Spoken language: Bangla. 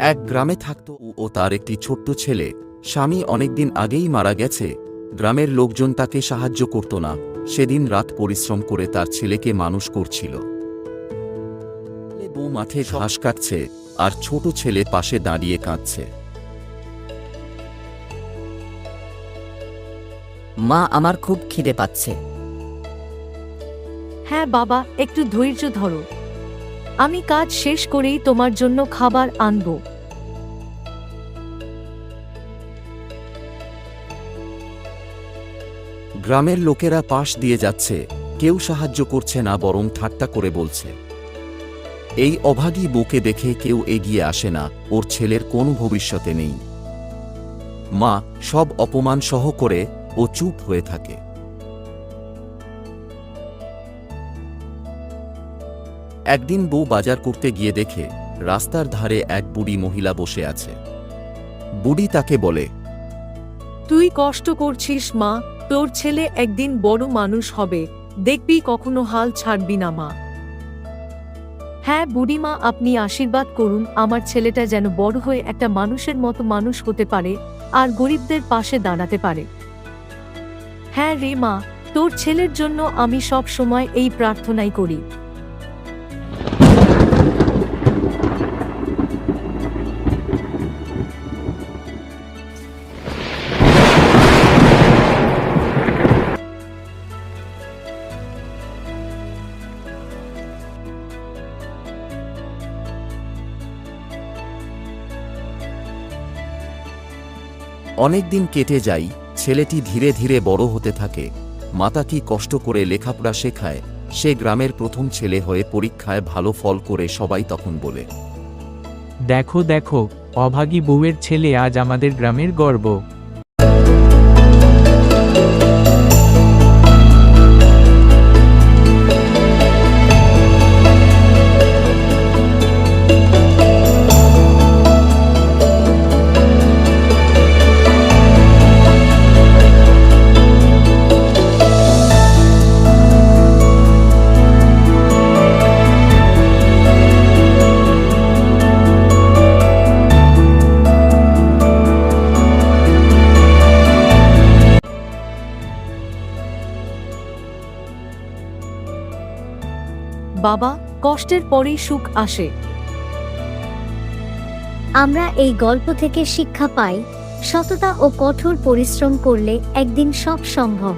এক গ্রামে থাকত ও তার একটি ছোট্ট ছেলে। স্বামী অনেকদিন আগেই মারা গেছে। গ্রামের লোকজন তাকে সাহায্য করত না। সেদিন রাত পরিশ্রম করে তার ছেলেকে মানুষ করছিল। বউ মাঠে ঘাস কাটছে আর ছোট ছেলে পাশে দাঁড়িয়ে কাঁদছে। মা, আমার খুব খিদে পাচ্ছে। হ্যাঁ বাবা, একটু ধৈর্য ধরো, আমি কাজ শেষ করেই তোমার জন্য খাবার আনব। গ্রামের লোকেরা পাশ দিয়ে যাচ্ছে, কেউ সাহায্য করছে না, বরং ঠাট্টা করে বলছে। এই অভাগী বউকে দেখে কেউ এগিয়ে আসে না। ওর ছেলের কোনো ভবিষ্যতে নেই। মা সব অপমান সহ করে ও চুপ হয়ে থাকে। একদিন বউ বাজার করতে গিয়ে দেখে রাস্তার ধারে এক বুড়ি মহিলা বসে আছে। বুড়ি তাকে বলে, তুই কষ্ট করছিস মা, তোর ছেলে একদিন বড় মানুষ হবে, দেখবি কখনো হাল ছাড়বি না মা। হ্যাঁ বুড়িমা, আপনি আশীর্বাদ করুন আমার ছেলেটা যেন বড় হয়ে একটা মানুষের মতো মানুষ হতে পারে আর গরিবদের পাশে দাঁড়াতে পারে। হ্যাঁ রে মা, তোর ছেলের জন্য আমি সব সময় এই প্রার্থনাই করি। অনেকদিন কেটে যায়। ছেলেটি ধীরে ধীরে বড় হতে থাকে। মাতা কি কষ্ট করে লেখাপড়া শেখায়। সে গ্রামের প্রথম ছেলে হয়ে পরীক্ষায় ভালো ফল করে সবাই তখন বলে, দেখো দেখো, অভাগী বউয়ের ছেলে আজ আমাদের গ্রামের গর্ব। বাবা, কষ্টের পরেই সুখ আসে। আমরা এই গল্প থেকে শিক্ষা পাই, সততা ও কঠোর পরিশ্রম করলে একদিন সব সম্ভব।